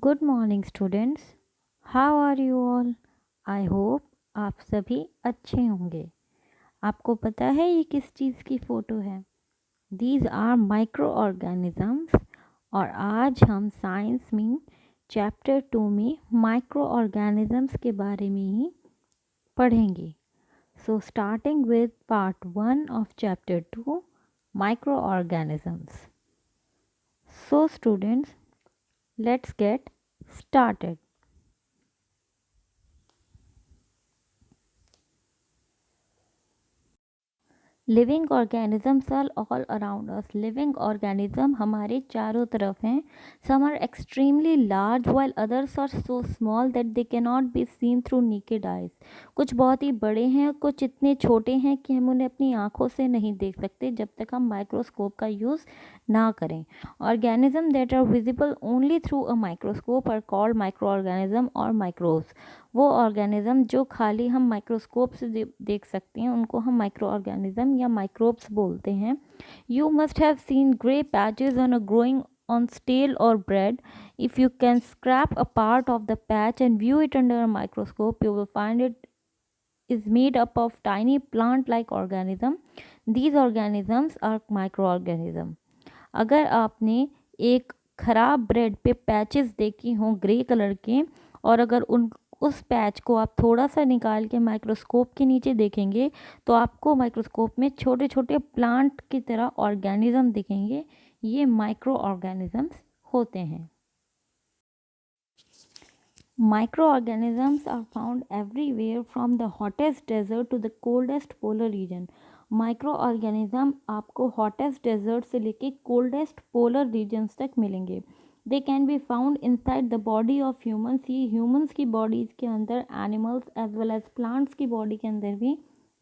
Good morning students, how are you all. I hope आप सभी अच्छे होंगे। आपको पता है ये किस चीज़ की फ़ोटो है? These are micro organisms. और आज हम साइंस में चैप्टर 2 में माइक्रो ऑर्गेनिजम्स के बारे में ही पढ़ेंगे। So starting with part 1 of chapter 2, micro organisms. So students, let's get started. Living organisms are all around us. Living organism हमारे चारों तरफ हैं। Some are extremely large while others are so small that they can not be seen through naked eyes. कुछ बहुत ही बड़े हैं, कुछ इतने छोटे हैं कि हम उन्हें अपनी आंखों से नहीं देख सकते जब तक हम माइक्रोस्कोप का यूज़ ना करें। Organism that are visible only through a microscope are called micro organism और माइक्रोब्स। वो ऑर्गेनिज्म जो खाली हम माइक्रोस्कोप से देख सकते हैं उनको हम माइक्रो ऑर्गेनिज्म या माइक्रोब्स बोलते हैं। You must have seen grey patches on a growing on stale or bread. If you can scrape a part of the patch and view it under a microscope, you will find it is made up of tiny plant-like organism. These organisms are microorganism. अगर आपने एक खराब bread पे patches देखी हों grey colour के, और अगर उस पैच को आप थोड़ा सा निकाल के माइक्रोस्कोप के नीचे देखेंगे तो आपको माइक्रोस्कोप में छोटे छोटे प्लांट की तरह ऑर्गेनिज्म दिखेंगे। ये माइक्रो ऑर्गेनिजम्स होते हैं। Microorganisms are found everywhere from the hottest desert to the coldest polar region. Micro organism आपको हॉटेस्ट डेजर्ट से लेके कोल्डेस्ट पोलर रीजन्स तक मिलेंगे। They can be found inside the body of humans. ये humans की bodies के अंदर, animals as well as plants की बॉडी के अंदर भी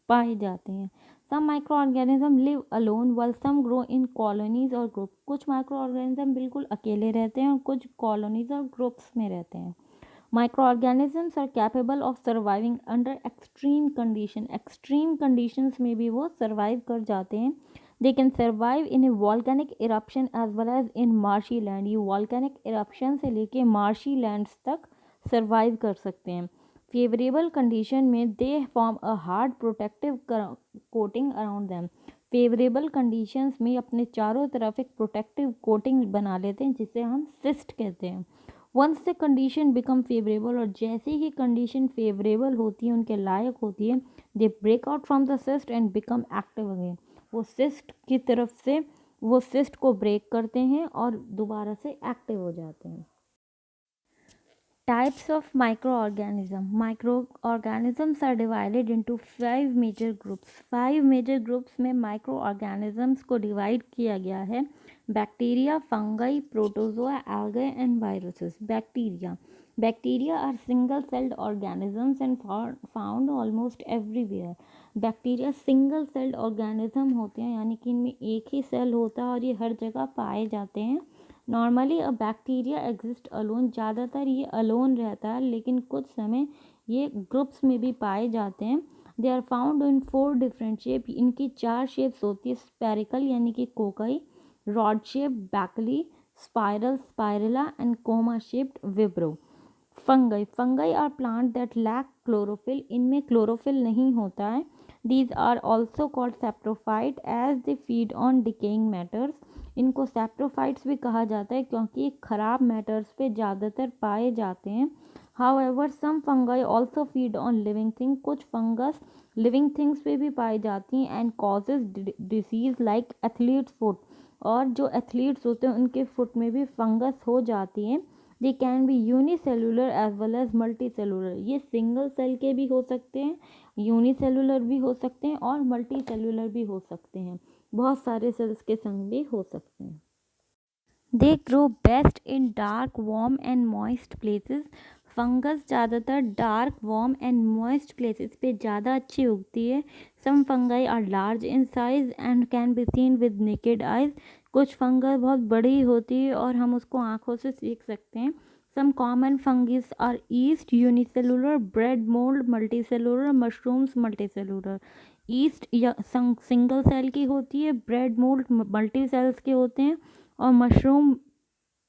पाए जाते हैं। Some micro organism live alone while some grow in colonies और ग्रुप। कुछ माइक्रो ऑर्गेनिज्म बिल्कुल अकेले रहते हैं और कुछ कॉलोनीज और ग्रुप्स में रहते हैं। Microorganisms are capable of surviving under extreme condition. Extreme conditions में भी वो survive कर जाते हैं। They can survive in a volcanic eruption as well as in marshy land. ये volcanic eruption से लेके marshy lands तक survive कर सकते हैं। Favorable condition में they form a hard protective coating around them. Favorable conditions में अपने चारों तरफ एक protective coating बना लेते हैं जिसे हम cyst कहते हैं। Once the condition become favourable, और जैसे ही कंडीशन फेवरेबल होती है, उनके लायक होती है, they break out from the cyst and become active again. वो सिस्ट की तरफ से वो सिस्ट को ब्रेक करते हैं और दोबारा से एक्टिव हो जाते हैं। Types of microorganism. Microorganisms are divided into 5 major groups. 5 major groups में microorganisms को divide किया गया है। Bacteria, fungi, protozoa, algae and viruses. Bacteria are single-celled organisms and found almost everywhere. Bacteria single celled organism होते हैं, यानी कि इनमें एक ही सेल होता है और ये हर जगह पाए जाते हैं। Normally a bacteria exist alone. ज़्यादातर ये अलोन रहता है, लेकिन कुछ समय ये ग्रुप्स में भी पाए जाते हैं। They are found in 4 different shape. इनकी 4 शेप्स होती है। स्पेरिकल यानी कि cocci, rod shape bacilli, spiral spirilla and comma shaped vibrio. Fungi are plant that lack chlorophyll. इनमें क्लोरोफिल नहीं होता है। These are also called saprophyte as they feed on decaying matters. इनको सैप्रोफाइट्स भी कहा जाता है क्योंकि ये खराब मैटर्स पे ज़्यादातर पाए जाते हैं। However some fungi also feed on living thing. कुछ फंगस लिविंग थिंग्स पे भी पाई जाती हैं and causes disease like athlete's foot. और जो एथलीट्स होते हैं उनके फुट में भी फंगस हो जाती है। They can be unicellular as well as multi cellular. ये सिंगल सेल के भी हो सकते हैं, यूनिसेलुलर भी हो सकते हैं और मल्टी सेलुलर भी हो सकते हैं। बहुत सारे सेल्स के संग भी हो सकते हैं। They grow best in dark warm and moist places. Fungus ज़्यादातर dark warm and moist places पे ज़्यादा अच्छी उगती है। Some fungi are large in size and can be seen with naked eyes. कुछ फंगस बहुत बड़ी होती है और हम उसको आँखों से देख सकते हैं। Some common fungi are yeast unicellular, bread mould multicellular, mushrooms multicellular. Yeast या सिंगल सेल की होती है, ब्रेड मोल्ड मल्टी सेल्स के होते हैं और मशरूम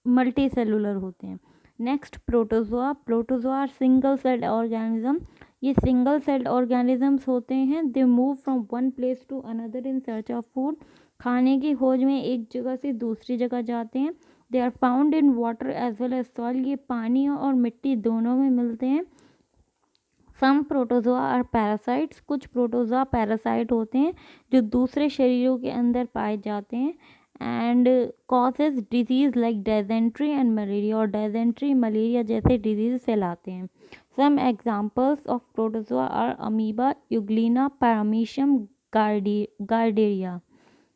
मल्टी सेलुलर होते हैं। Next protozoa. Protozoa single celled organism. ये सिंगल सेल्ड ऑर्गेनिजम्स होते हैं। They move from one place to another in search of food. खाने की खोज में एक जगह से दूसरी जगह जाते हैं। They are found in water as well as soil. ये पानी और मिट्टी दोनों में मिलते हैं। Some protozoa are parasites. कुछ प्रोटोजोआ पैरासाइट होते हैं जो दूसरे शरीरों के अंदर पाए जाते हैं and causes disease like dysentery and malaria. और डेजेंट्री मलेरिया जैसे डिजीज फैलाते हैं। Some examples of protozoa are amoeba, euglena, paramecium, giardia.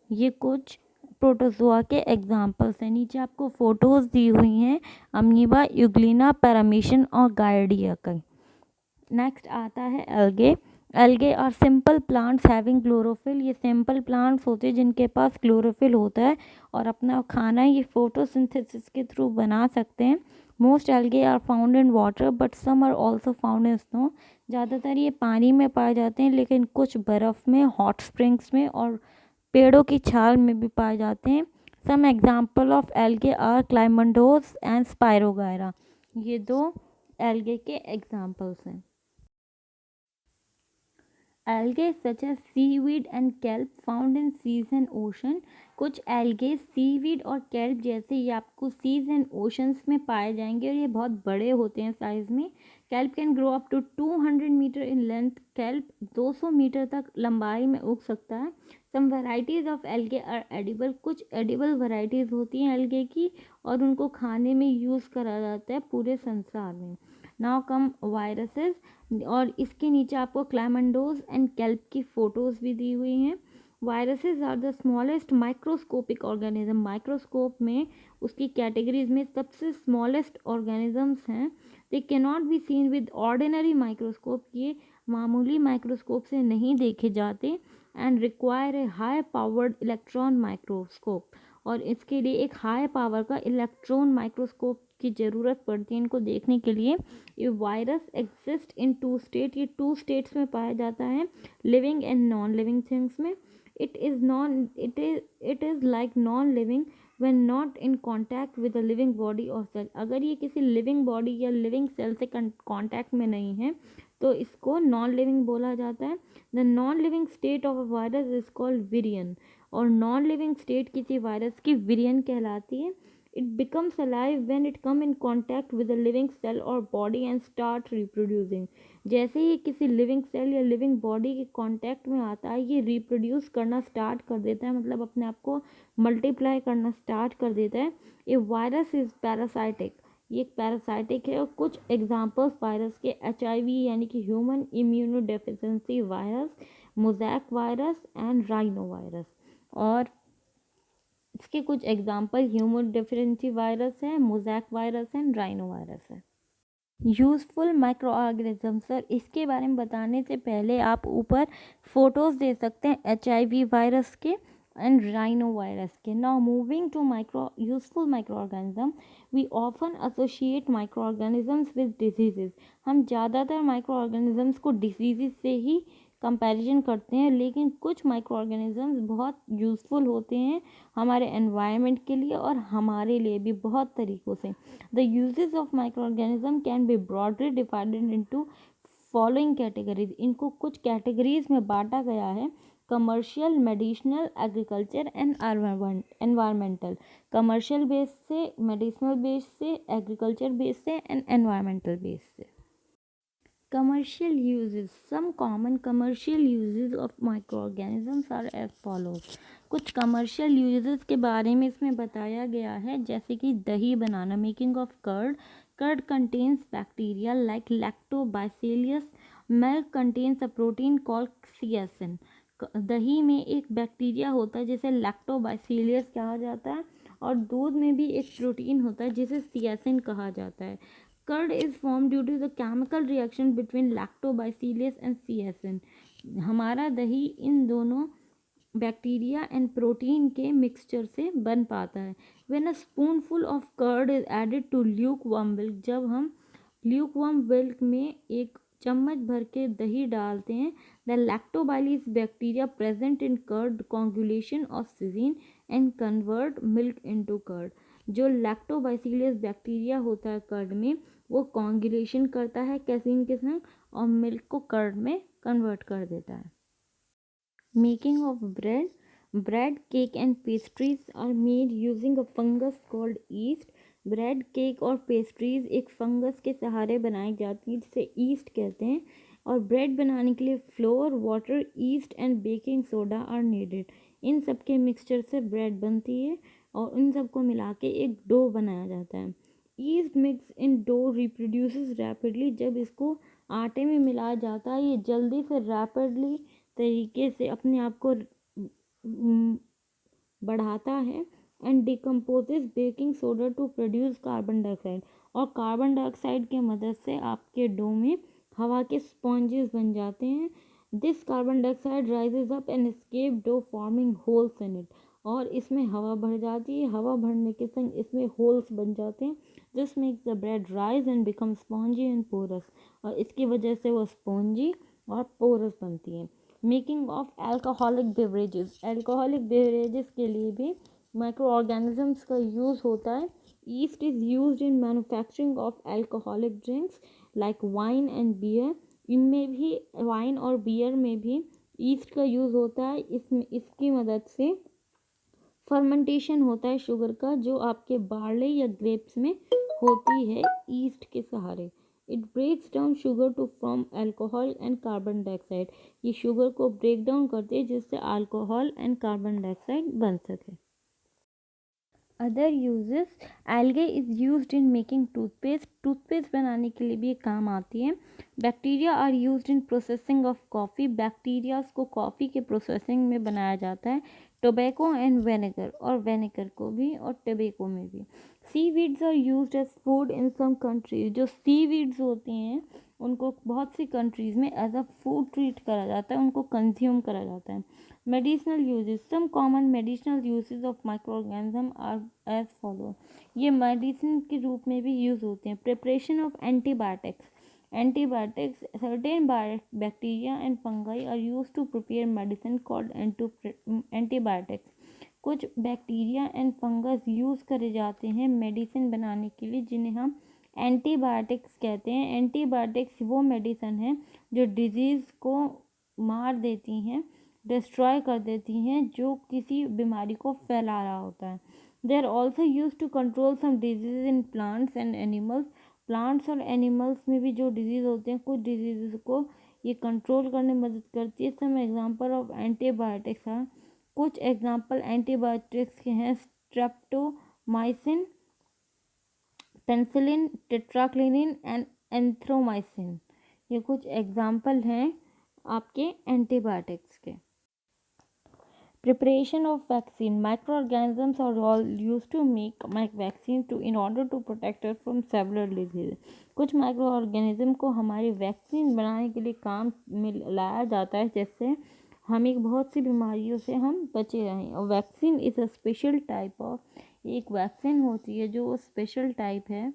ये कुछ प्रोटोजोआ के एग्जाम्पल्स हैं। नीचे आपको फोटोज दी हुई हैं अमीबा, यूग्लिना, पैरामीशियम और गार्डिया का। नेक्स्ट आता है algae. Algae are simple plants having chlorophyll. ये सिंपल प्लांट्स होते हैं जिनके पास क्लोरोफिल होता है और अपना खाना ये फोटोसिंथेसिस के थ्रू बना सकते हैं। Most algae are found in water but some are also found in snow. ज़्यादातर ये पानी में पाए जाते हैं लेकिन कुछ बर्फ़ में, हॉट स्प्रिंग्स में और पेड़ों की छाल में भी पाए जाते हैं। Some example of algae are chlamydomonas and spirogyra. ये दो एल्गे के एग्जाम्पल्स हैं। Algae such as seaweed and kelp found in seas and ocean। कुछ algae seaweed और kelp जैसे ये आपको seas and oceans में पाए जाएंगे और ये बहुत बड़े होते हैं साइज में। kelp can grow up to 200 metre in length। kelp 200 metre तक लंबाई में उग सकता है। some varieties of algae are edible। कुछ edible varieties होती हैं algae की और उनको खाने में यूज़ करा जाता है पूरे संसार में। Now come viruses. और इसके नीचे आपको क्लैमंडोज एंड केल्प की फोटोज भी दी हुई हैं। Viruses are the smallest microscopic organism. Microscope में उसकी कैटेगरीज में सबसे स्मॉलेस्ट ऑर्गेनिजम्स हैं। They can not be seen with ordinary microscope. ये मामूली माइक्रोस्कोप से नहीं देखे जाते and require a high powered electron microscope. और इसके लिए एक हाई पावर का इलेक्ट्रॉन माइक्रोस्कोप की ज़रूरत पड़ती है इनको देखने के लिए। ये virus exist in two state. ये 2 स्टेट्स में पाया जाता है, living and non living things में। It is like non living when not in contact with a living body और सेल। अगर ये किसी लिविंग बॉडी या लिविंग सेल से कांटेक्ट में नहीं है तो इसको नॉन लिविंग बोला जाता है। The non living state of a virus is called virion. और नॉन लिविंग स्टेट किसी वायरस की विरियन कहलाती है। It becomes alive when it come in contact with a living cell or body and start reproducing। जैसे ही किसी living cell या living body के contact में आता है ये रिप्रोड्यूस करना स्टार्ट कर देता है, मतलब अपने आप को मल्टीप्लाई करना स्टार्ट कर देता है। ये वायरस इज पैरासाइटिक। ये एक पैरासाइटिक है। और कुछ एग्जांपल्स वायरस के HIV यानी कि human immunodeficiency virus, mosaic virus and rhino virus. और इसके कुछ एग्जाम्पल ह्यूमन डिफरेंसी वायरस है, मोज़ैक वायरस है, राइनो वायरस है। Useful micro organism. सर इसके बारे में बताने से पहले आप ऊपर फोटोज़ दे सकते हैं HIV वायरस के एंड राइनो वायरस के। Now moving to useful micro organism. We often associate micro organisms with diseases. हम ज़्यादातर माइक्रो ऑर्गेनिजम्स को डिजीज़ से ही कंपैरिजन करते हैं, लेकिन कुछ माइक्रो ऑर्गेनिजम्स बहुत यूज़फुल होते हैं हमारे एनवायरनमेंट के लिए और हमारे लिए भी बहुत तरीक़ों से। The uses of micro organism can be broadly divided into following categories. इनको कुछ कैटेगरीज में बांटा गया है। Commercial, medicinal, agriculture and environmental. Commercial base से, मेडिसिनल बेस से, एग्रीकल्चर बेस से एंड एनवायरमेंटल बेस से। Commercial uses। Some common commercial uses of microorganisms are as follows। कुछ कमर्शियल यूजेस के बारे में इसमें बताया गया है, जैसे कि दही बनाना, making of curd. Curd contains bacteria like lactobacillus. Milk contains a protein called casein. दही में एक बैक्टीरिया होता है जिसे लैक्टोबाइसिलियस कहा जाता है और दूध में भी एक प्रोटीन होता है जिसे सियासिन कहा जाता है। Curd is formed due to the chemical reaction between lactobacillus and casein। हमारा दही इन दोनों बैक्टीरिया एंड प्रोटीन के मिक्सचर से बन पाता है। When a spoonful of curd is added to lukewarm milk। जब हम lukewarm milk में एक चम्मच भर के दही डालते हैं, the lactobacillus bacteria present in curd coagulation of casein and convert milk into curd। जो लैक्टोबासिलस बैक्टीरिया होता है कर्ड में, वो कॉन्जुलेशन करता है कैसीन के संग और मिल्क को कर्ड में कन्वर्ट कर देता है। Making of bread, bread, cake and pastries are made using a fungus called yeast. Bread, cake और पेस्ट्रीज एक फंगस के सहारे बनाई जाती है जिसे ईस्ट कहते हैं। और ब्रेड बनाने के लिए flour, water, yeast and baking soda are needed. इन सब के मिक्सचर से ब्रेड बनती है और इन सबको मिला के एक डो बनाया जाता है। Yeast mix in dough reproduces rapidly. जब इसको आटे में मिलाया जाता है ये जल्दी से रैपिडली तरीके से अपने आप को बढ़ाता है and decomposes baking soda to produce carbon dioxide. और कार्बन डाइऑक्साइड के मदद से आपके डो में हवा के स्पॉन्जेस बन जाते हैं। This carbon dioxide rises up and escape dough forming holes in it. और इसमें हवा भर जाती है, हवा भरने के संग इसमें होल्स बन जाते हैं। This makes the bread rise and become spongy and porous. और इसकी वजह से वो स्पॉन्जी और पोरस बनती है। Making of alcoholic beverages, alcoholic beverages के लिए भी माइक्रो ऑर्गेनिजम्स का यूज़ होता है। Yeast is used in manufacturing of alcoholic drinks like wine and beer. इनमें भी वाइन और बियर में भी ईस्ट का यूज़ होता है। इसकी मदद से फर्मेंटेशन होता है शुगर का, जो आपके बार्ले या ग्रेप्स में होती है ईस्ट के सहारे। It breaks down sugar to form alcohol and carbon dioxide. ये शुगर को ब्रेक डाउन करते हैं जिससे अल्कोहल एंड कार्बन डाइऑक्साइड बन सके। Other uses, algae is used in making toothpaste. Toothpaste बनाने के लिए भी ये काम आती है। Bacteria are used in processing of coffee. Bacterias को कॉफ़ी के प्रोसेसिंग में बनाया जाता है। टोबैको एंड वेनेगर, और वेनेगर को भी और टोबैको में भी। Seaweeds are used as food in some countries. जो सी वीड्स होती हैं उनको बहुत सी कंट्रीज़ में एज अ फूड ट्रीट करा जाता है, उनको कंज्यूम करा जाता है। Medicinal uses, some common medicinal uses of microorganism are as follow. ये मेडिसिन के रूप में भी यूज़ होते हैं। Preparation of antibiotics, antibiotics, certain bacteria and fungi are use to prepare medicine called antibiotics. कुछ बैक्टीरिया एंड फंगस यूज़ करे जाते हैं मेडिसिन बनाने के लिए जिन्हें हम एंटीबायोटिक्स कहते हैं। एंटीबायोटिक्स वो मेडिसिन है जो डिजीज़ को मार देती हैं, डिस्ट्रॉय कर देती हैं, जो किसी बीमारी को फैला रहा होता है। They are also use to control some disease in plants and animals. Plants और एनिमल्स में भी जो डिजीज़ होते हैं, कुछ डिजीज़ को ये कंट्रोल करने में मदद करती है। सम एग्जांपल ऑफ एंटीबायोटिक्स हैं, कुछ एग्जांपल एंटीबायोटिक्स के हैं स्ट्रेप्टोमाइसिन, पेनिसिलिन, टेट्राक्लिनिन एंड एंथ्रोमाइसिन। ये कुछ एग्जांपल हैं आपके एंटीबायोटिक्स के। Preparation of vaccine. Microorganisms are all used to make vaccine to in order to protect us from several diseases. कुछ माइक्रो ऑर्गेनिज्म को हमारी वैक्सीन बनाने के लिए काम में लाया जाता है जिससे हमें बहुत सी बीमारियों से हम बचे रहें। और vaccine is a special type of, एक वैक्सीन होती है जो स्पेशल टाइप है।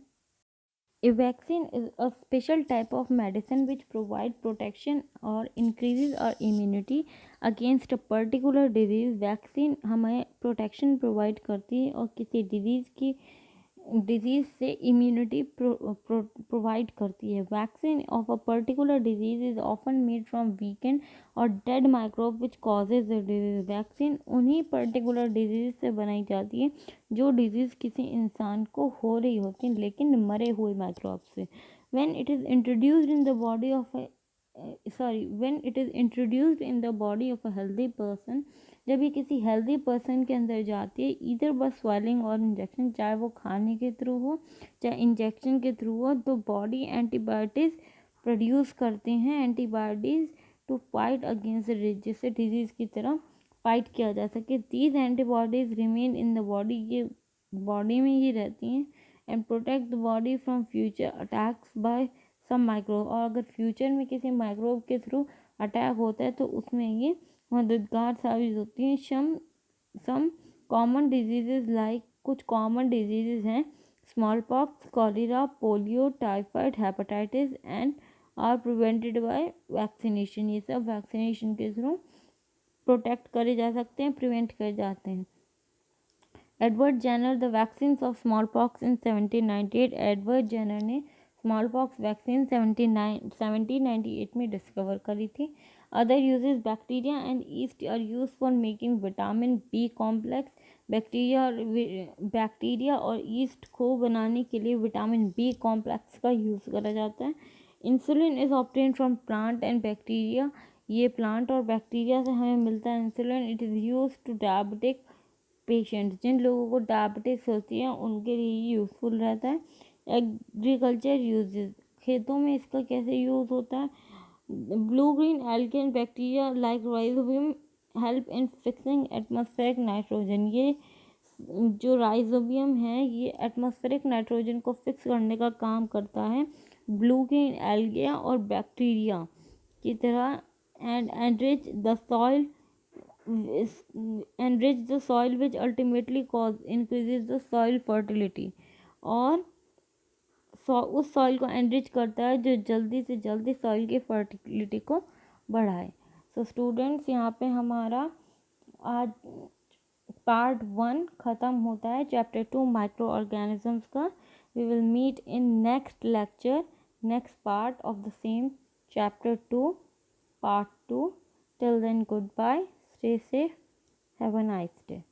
A vaccine is a special type of medicine which provide protection or increases our immunity against a particular disease. Vaccine हमें प्रोटेक्शन प्रोवाइड करती है और किसी डिजीज़ से इम्यूनिटी प्रोवाइड करती है। Vaccine of a particular disease is often made from weakened और dead microbe which causes the disease. Vaccine उन्हीं पर्टिकुलर डिजीज़ से बनाई जाती है जो डिजीज़ किसी इंसान को हो रही होती है लेकिन मरे हुए माइक्रोब से। when it is introduced in the body of a when it is introduced in the body of a healthy person, जब ये किसी हेल्दी पर्सन के अंदर जाती है इधर बस स्वेलिंग और इंजेक्शन, चाहे वो खाने के थ्रू हो चाहे इंजेक्शन के थ्रू हो, तो बॉडी एंटीबायोटिक्स प्रोड्यूस करते हैं, antibiotics to fight against disease, जिससे डिजीज़ की तरह फाइट किया जा सके। These antibodies remain in the body, ये बॉडी में ही रहती हैं and protect the body from future attacks by some microbe. और अगर फ्यूचर में किसी माइक्रोब के थ्रू अटैक होता है तो उसमें ये मददगार साबित होती हैं। सम कॉमन डिजीज़ लाइक, कुछ कॉमन डिजीज़ हैं smallpox, cholera, polio, typhoid, hepatitis and are prevented by vaccination. ये सब वैक्सीनेशन के थ्रू प्रोटेक्ट करे जा सकते हैं, प्रिवेंट करे जाते हैं। Edward Jenner the vaccines of small pox in 1798। Edward Jenner ने स्मॉल पॉक्स वैक्सीन 1798 में डिस्कवर करी थी। Other uses bacteria and yeast are use for making vitamin B complex. Bacteria और ईस्ट को बनाने के लिए विटामिन बी कॉम्प्लेक्स का यूज़ करा जाता है। Insulin is obtain from plant and bacteria. ये प्लांट और बैक्टीरिया से हमें मिलता है insulin. It is use to diabetic patients. जिन लोगों को डायबिटीज़ होती है उनके लिए यूज़फुल रहता है। एग्रीकल्चर यूजेस, खेतों में इसका कैसे यूज़ होता है। Blue green algae bacteria like rhizobium help in fixing atmospheric nitrogen. ये जो राइजोबियम है ये एटमॉस्फेरिक नाइट्रोजन को फिक्स करने का काम करता है ब्लू ग्रीन एल्गिया और बैक्टीरिया की तरह। And enrich the soil which ultimately increases the soil fertility। और उस सॉइल को एनरिच करता है जो जल्दी से जल्दी सॉइल की फर्टिलिटी को बढ़ाए। सो स्टूडेंट्स, यहाँ पे हमारा आज पार्ट 1 ख़त्म होता है चैप्टर 2 माइक्रो ऑर्गेनिजम्स का। We will meet in next lecture, next part of the same chapter 2 part 2। Till then, good bye, stay safe, have a nice day.